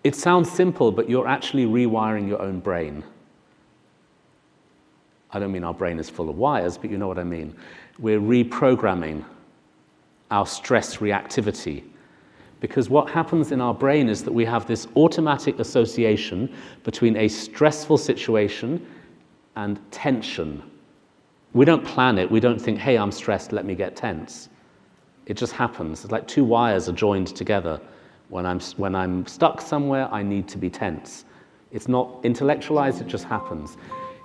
It sounds simple, but you're actually rewiring your own brain. I don't mean our brain is full of wires, but you know what I mean. We're reprogramming our stress reactivity. Because what happens in our brain is that we have this automatic association between a stressful situation and tension. We don't plan it. We don't think, hey, I'm stressed, let me get tense. It just happens. It's like two wires are joined together. When I'm stuck somewhere, I need to be tense. It's not intellectualized, it just happens.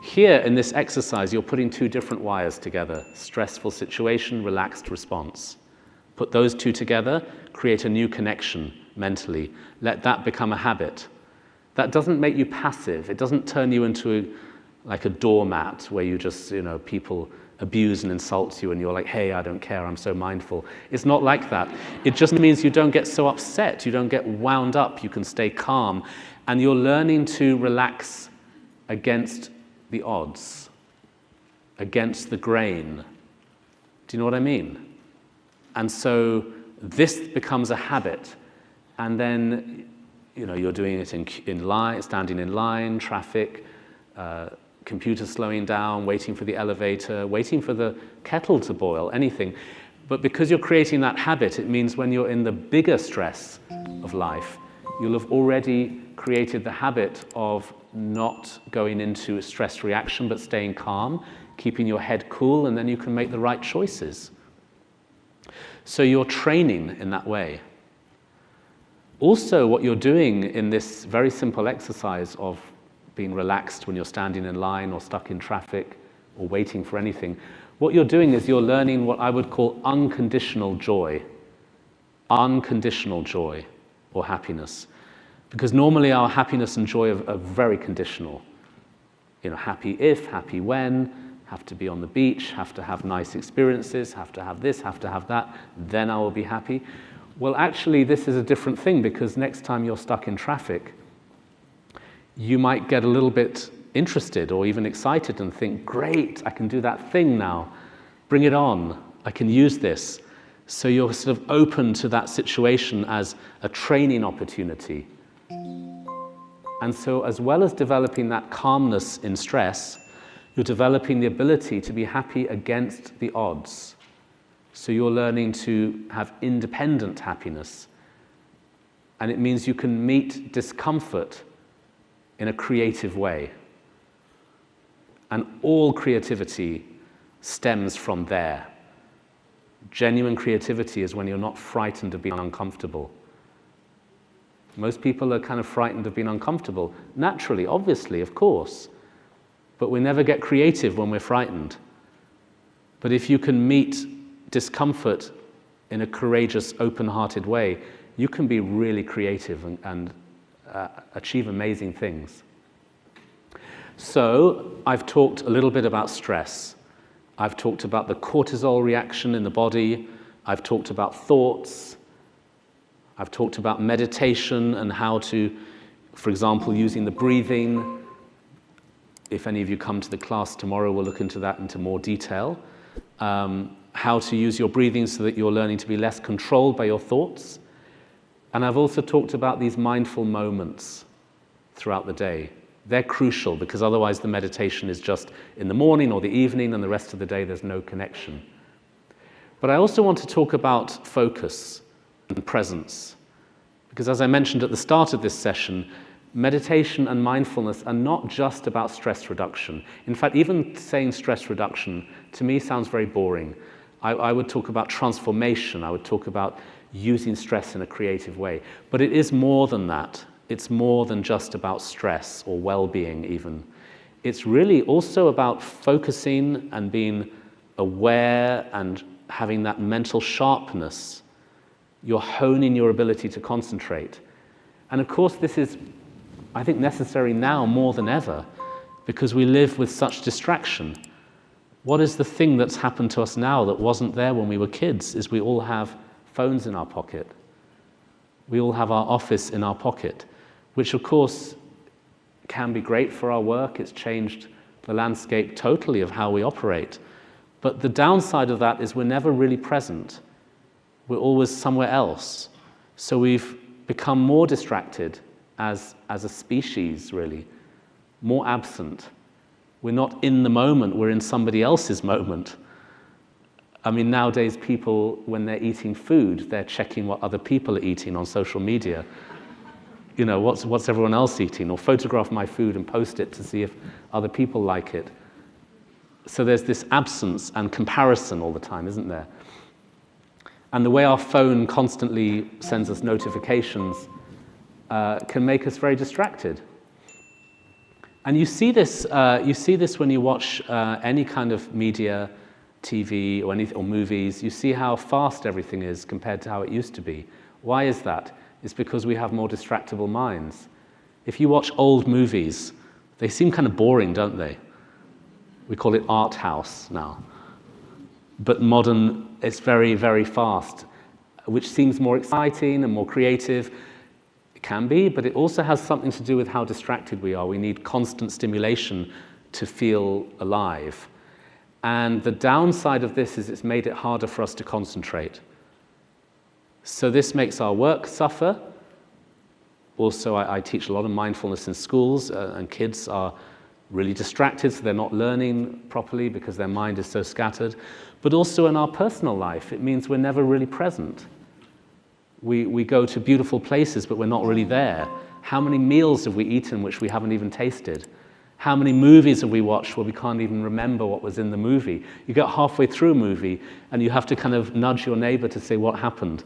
Here in this exercise, you're putting two different wires together. Stressful situation, relaxed response. Put those two together, create a new connection mentally. Let that become a habit. That doesn't make you passive. It doesn't turn you into like a doormat where you just, people abuse and insult you and you're like, hey, I don't care, I'm so mindful. It's not like that. It just means you don't get so upset, you don't get wound up, you can stay calm, and you're learning to relax against the odds, against the grain. Do you know what I mean? And so this becomes a habit, and then you're doing it in line, standing in line, traffic, computer slowing down, waiting for the elevator, waiting for the kettle to boil, anything. But because you're creating that habit, it means when you're in the bigger stress of life, you'll have already created the habit of not going into a stress reaction, but staying calm, keeping your head cool, and then you can make the right choices. So you're training in that way. Also, what you're doing in this very simple exercise of being relaxed when you're standing in line or stuck in traffic or waiting for anything, what you're doing is you're learning what I would call unconditional joy. Unconditional joy or happiness. Because normally our happiness and joy are very conditional. Happy if, happy when, have to be on the beach, have to have nice experiences, have to have this, have to have that, then I will be happy. Well, actually, this is a different thing, because next time you're stuck in traffic, you might get a little bit interested or even excited and think, great, I can do that thing now. Bring it on. I can use this. So you're sort of open to that situation as a training opportunity. And so as well as developing that calmness in stress, you're developing the ability to be happy against the odds. So you're learning to have independent happiness. And it means you can meet discomfort in a creative way. And all creativity stems from there. Genuine creativity is when you're not frightened of being uncomfortable. Most people are kind of frightened of being uncomfortable. Naturally, obviously, of course. But we never get creative when we're frightened. But if you can meet discomfort in a courageous, open-hearted way, you can be really creative and achieve amazing things. So I've talked a little bit about stress. I've talked about the cortisol reaction in the body. I've talked about thoughts. I've talked about meditation and how to, for example, using the breathing. If any of you come to the class tomorrow, we'll look into that into more detail. How to use your breathing so that you're learning to be less controlled by your thoughts. And I've also talked about these mindful moments throughout the day. They're crucial, because otherwise the meditation is just in the morning or the evening, and the rest of the day there's no connection. But I also want to talk about focus and presence. Because as I mentioned at the start of this session, meditation and mindfulness are not just about stress reduction. In fact, even saying stress reduction to me sounds very boring. I would talk about transformation. I would talk about using stress in a creative way. But it is more than that. It's more than just about stress or well-being even. It's really also about focusing and being aware and having that mental sharpness. You're honing your ability to concentrate. And of course, this is, I think, necessary now more than ever, because we live with such distraction. What is the thing that's happened to us now that wasn't there when we were kids? Is we all have phones in our pocket. We all have our office in our pocket, which of course can be great for our work. It's changed the landscape totally of how we operate. But the downside of that is we're never really present. We're always somewhere else. So we've become more distracted as a species, really, more absent. We're not in the moment, we're in somebody else's moment. I mean, nowadays people, when they're eating food, they're checking what other people are eating on social media. You know, what's everyone else eating? Or photograph my food and post it to see if other people like it. So there's this absence and comparison all the time, isn't there? And the way our phone constantly sends us notifications can make us very distracted. And you see this when you watch any kind of media, TV or movies. You see how fast everything is compared to how it used to be. Why is that? It's because we have more distractible minds. If you watch old movies, they seem kind of boring, don't they? We call it art house now. But modern, it's very, very fast, which seems more exciting and more creative. It can be, but it also has something to do with how distracted we are. We need constant stimulation to feel alive. And the downside of this is it's made it harder for us to concentrate. So this makes our work suffer. Also, I teach a lot of mindfulness in schools, and kids are really distracted, so they're not learning properly because their mind is so scattered. But also in our personal life, it means we're never really present. We go to beautiful places, but we're not really there. How many meals have we eaten which we haven't even tasted? How many movies have we watched where we can't even remember what was in the movie? You get halfway through a movie and you have to kind of nudge your neighbor to say what happened,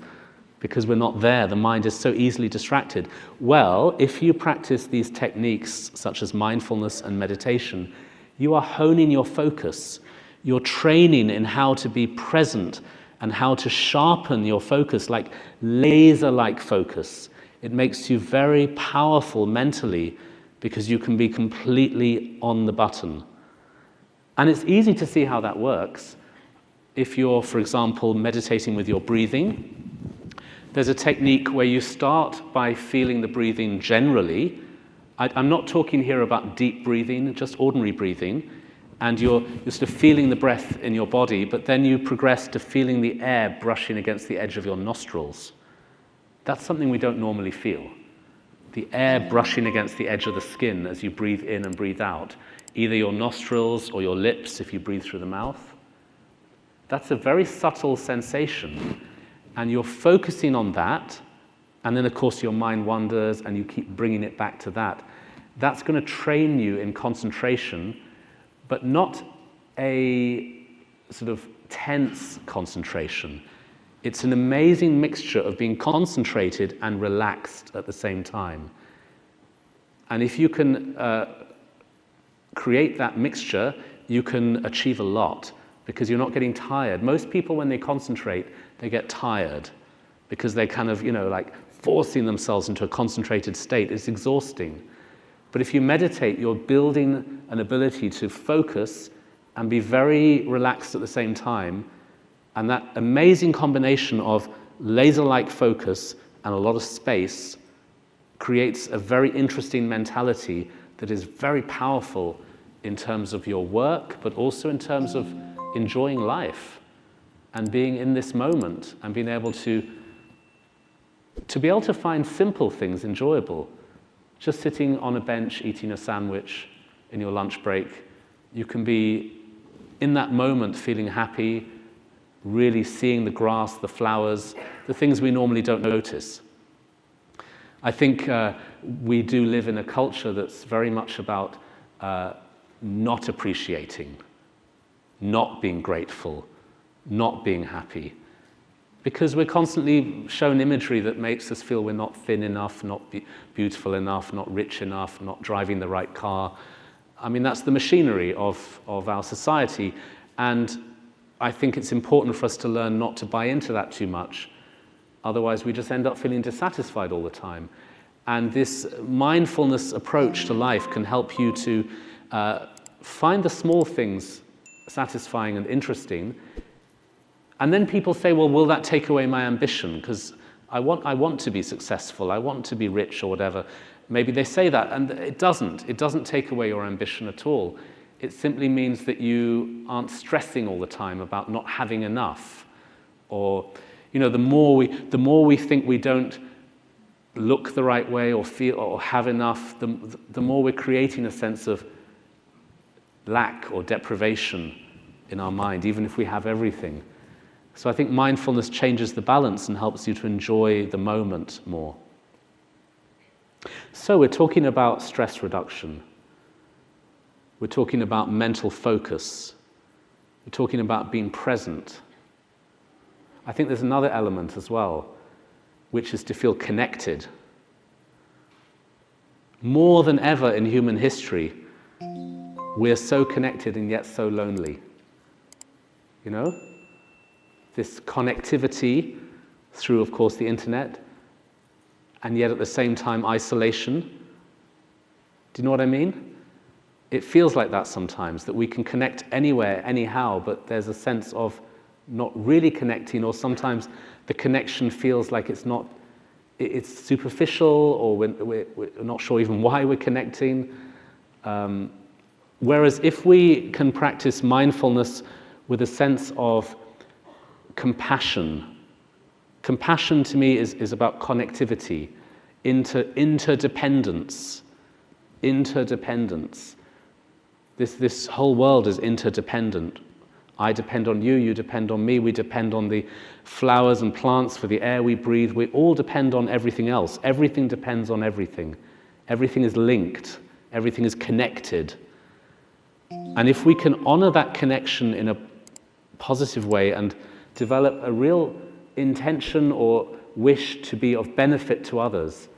because we're not there. The mind is so easily distracted. Well, if you practice these techniques such as mindfulness and meditation, you are honing your focus. You're training in how to be present and how to sharpen your focus, like laser-like focus. It makes you very powerful mentally because you can be completely on the button. And it's easy to see how that works. If you're, for example, meditating with your breathing, there's a technique where you start by feeling the breathing generally. I'm not talking here about deep breathing, just ordinary breathing. And you're sort of feeling the breath in your body, but then you progress to feeling the air brushing against the edge of your nostrils. That's something we don't normally feel. The air brushing against the edge of the skin as you breathe in and breathe out, either your nostrils or your lips if you breathe through the mouth. That's a very subtle sensation. And you're focusing on that, and then of course your mind wanders and you keep bringing it back to that. That's going to train you in concentration, but not a sort of tense concentration. It's an amazing mixture of being concentrated and relaxed at the same time. And if you can create that mixture, you can achieve a lot because you're not getting tired. Most people, when they concentrate, they get tired because they're kind of, like forcing themselves into a concentrated state. It's exhausting. But if you meditate, you're building an ability to focus and be very relaxed at the same time. And that amazing combination of laser-like focus and a lot of space creates a very interesting mentality that is very powerful in terms of your work, but also in terms of enjoying life and being in this moment and being able to be able to find simple things enjoyable. Just sitting on a bench eating a sandwich in your lunch break, you can be in that moment feeling happy, really seeing the grass, the flowers, the things we normally don't notice. I think we do live in a culture that's very much about not appreciating, not being grateful, not being happy, because we're constantly shown imagery that makes us feel we're not thin enough, not beautiful enough, not rich enough, not driving the right car. I mean, that's the machinery of our society, and I think it's important for us to learn not to buy into that too much. Otherwise, we just end up feeling dissatisfied all the time. And this mindfulness approach to life can help you to find the small things satisfying and interesting. And then people say, well, will that take away my ambition? Because I want to be successful, I want to be rich or whatever. Maybe they say that, and it doesn't. It doesn't take away your ambition at all. It simply means that you aren't stressing all the time about not having enough. Or, the more we think we don't look the right way or feel or have enough, the more we're creating a sense of lack or deprivation in our mind, even if we have everything. So I think mindfulness changes the balance and helps you to enjoy the moment more. So we're talking about stress reduction. We're talking about mental focus. We're talking about being present. I think there's another element as well, which is to feel connected. More than ever in human history, we're so connected and yet so lonely. You know? This connectivity through, of course, the internet, and yet at the same time isolation. Do you know what I mean? It feels like that sometimes, that we can connect anywhere, anyhow, but there's a sense of not really connecting, or sometimes the connection feels like it's superficial, or we're not sure even why we're connecting. Whereas if we can practice mindfulness with a sense of compassion. Compassion to me is about connectivity, interdependence. This whole world is interdependent. I depend on you, you depend on me, we depend on the flowers and plants for the air we breathe. We all depend on everything else. Everything depends on everything. Everything is linked. Everything is connected. And if we can honor that connection in a positive way and develop a real intention or wish to be of benefit to others,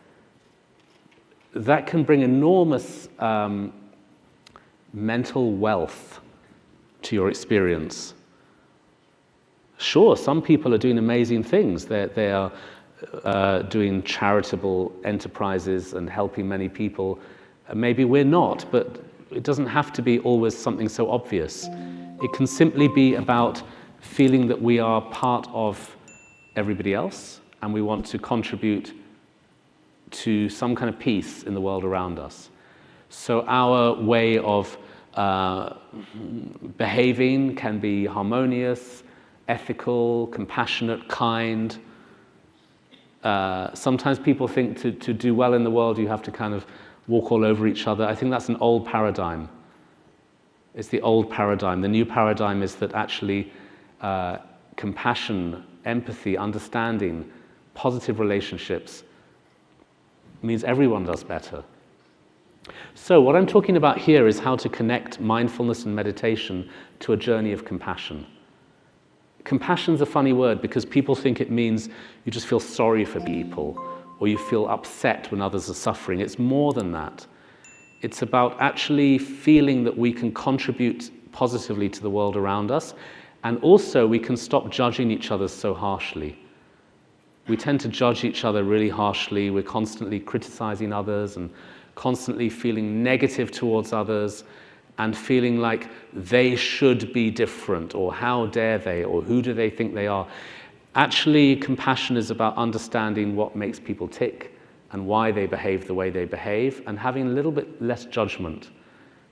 that can bring enormous mental wealth to your experience. Sure, some people are doing amazing things. They are doing charitable enterprises and helping many people. Maybe we're not, but it doesn't have to be always something so obvious. It can simply be about feeling that we are part of everybody else and we want to contribute to some kind of peace in the world around us. So our way of behaving can be harmonious, ethical, compassionate, kind. Sometimes people think to do well in the world you have to kind of walk all over each other. I think that's an old paradigm. It's the old paradigm. The new paradigm is that actually compassion, empathy, understanding, positive relationships means everyone does better. So what I'm talking about here is how to connect mindfulness and meditation to a journey of compassion. Compassion's a funny word because people think it means you just feel sorry for people or you feel upset when others are suffering. It's more than that. It's about actually feeling that we can contribute positively to the world around us, and also we can stop judging each other so harshly. We tend to judge each other really harshly. We're constantly criticizing others and constantly feeling negative towards others and feeling like they should be different, or how dare they, or who do they think they are. Actually, compassion is about understanding what makes people tick and why they behave the way they behave, and having a little bit less judgment,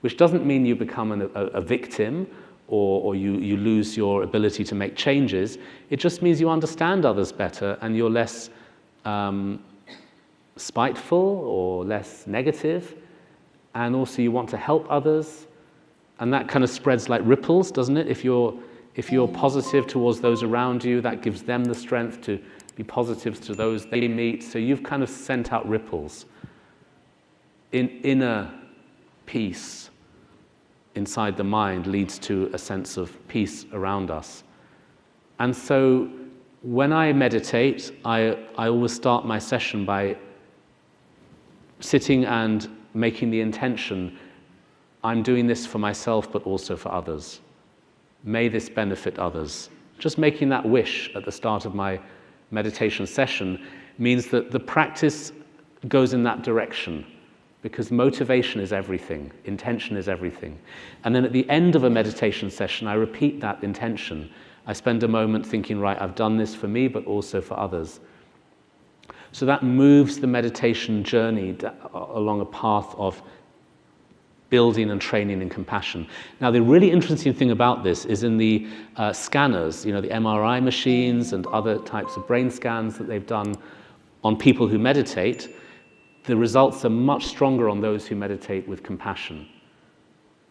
which doesn't mean you become a victim or you lose your ability to make changes. It just means you understand others better and you're less spiteful or less negative, and also you want to help others, and that kind of spreads like ripples, doesn't it? If you're positive towards those around you, that gives them the strength to be positive to those they meet. So you've kind of sent out ripples. Inner peace inside the mind leads to a sense of peace around us. And so when I meditate, I always start my session by sitting and making the intention, I'm doing this for myself but also for others. May this benefit others. Just making that wish at the start of my meditation session means that the practice goes in that direction, because motivation is everything, intention is everything. And then at the end of a meditation session, I repeat that intention. I spend a moment thinking, right, I've done this for me, but also for others. So that moves the meditation journey along a path of building and training in compassion. Now, the really interesting thing about this is in the scanners, the MRI machines and other types of brain scans that they've done, on people who meditate, the results are much stronger on those who meditate with compassion.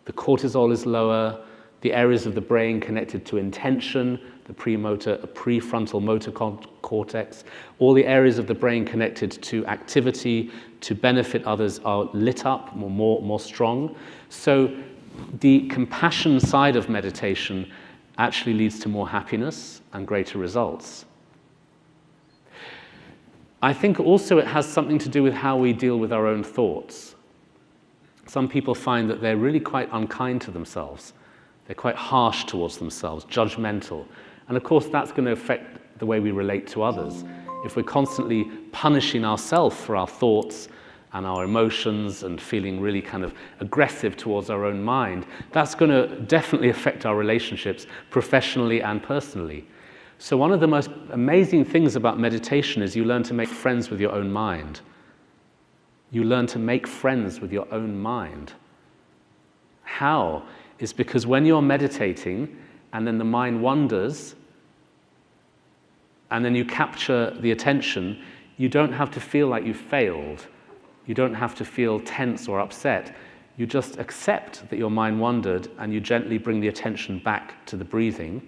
The cortisol is lower, the areas of the brain connected to intention, the prefrontal motor cortex, all the areas of the brain connected to activity, to benefit others, are lit up, more strong. So the compassion side of meditation actually leads to more happiness and greater results. I think also it has something to do with how we deal with our own thoughts. Some people find that they're really quite unkind to themselves. They're quite harsh towards themselves, judgmental. And of course, that's going to affect the way we relate to others. If we're constantly punishing ourselves for our thoughts and our emotions and feeling really kind of aggressive towards our own mind, that's going to definitely affect our relationships professionally and personally. So one of the most amazing things about meditation is you learn to make friends with your own mind. You learn to make friends with your own mind. How? Is because when you're meditating and then the mind wanders and then you capture the attention, you don't have to feel like you've failed. You don't have to feel tense or upset. You just accept that your mind wandered and you gently bring the attention back to the breathing.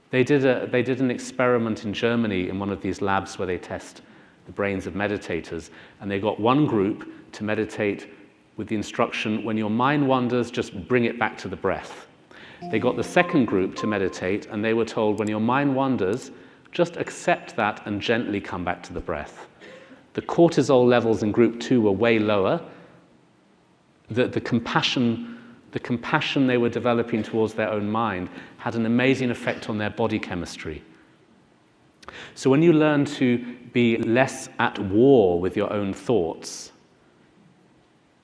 They did an experiment in Germany in one of these labs where they test the brains of meditators, and they got one group to meditate with the instruction, when your mind wanders, just bring it back to the breath. They got the second group to meditate, and they were told, when your mind wanders, just accept that and gently come back to the breath. The cortisol levels in group 2 were way lower. The compassion they were developing towards their own mind had an amazing effect on their body chemistry. So when you learn to be less at war with your own thoughts,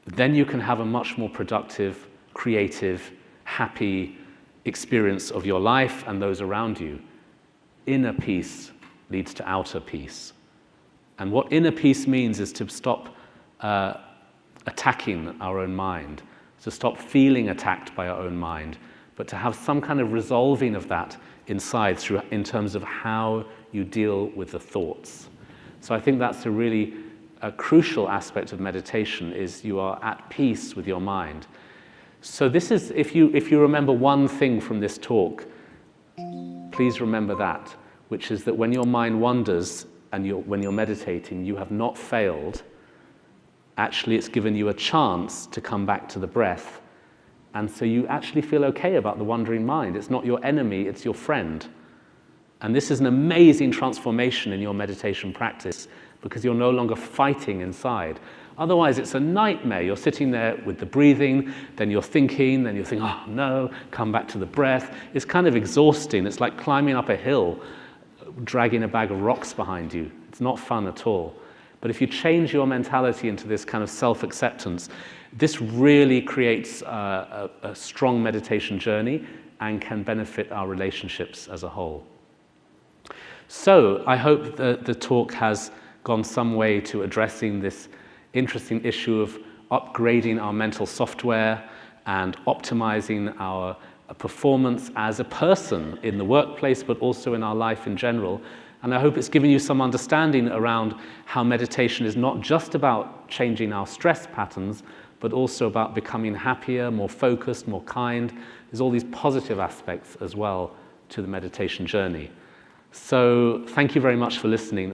then you can have a much more productive, creative, happy experience of your life and those around you. Inner peace leads to outer peace. And what inner peace means is to stop attacking our own mind, to stop feeling attacked by our own mind, but to have some kind of resolving of that inside in terms of how you deal with the thoughts. So I think that's a crucial aspect of meditation, is you are at peace with your mind. So this is, if you remember one thing from this talk, please remember that, which is that when your mind wanders and when you're meditating, you have not failed. Actually, it's given you a chance to come back to the breath. And so you actually feel okay about the wandering mind. It's not your enemy, it's your friend. And this is an amazing transformation in your meditation practice, because you're no longer fighting inside. Otherwise, it's a nightmare. You're sitting there with the breathing, then you're thinking, oh no, come back to the breath. It's kind of exhausting. It's like climbing up a hill, dragging a bag of rocks behind you. It's not fun at all. But if you change your mentality into this kind of self-acceptance, this really creates a strong meditation journey and can benefit our relationships as a whole. So I hope that the talk has gone some way to addressing this interesting issue of upgrading our mental software and optimizing our performance as a person in the workplace, but also in our life in general. And I hope it's given you some understanding around how meditation is not just about changing our stress patterns, but also about becoming happier, more focused, more kind. There's all these positive aspects as well to the meditation journey. So thank you very much for listening.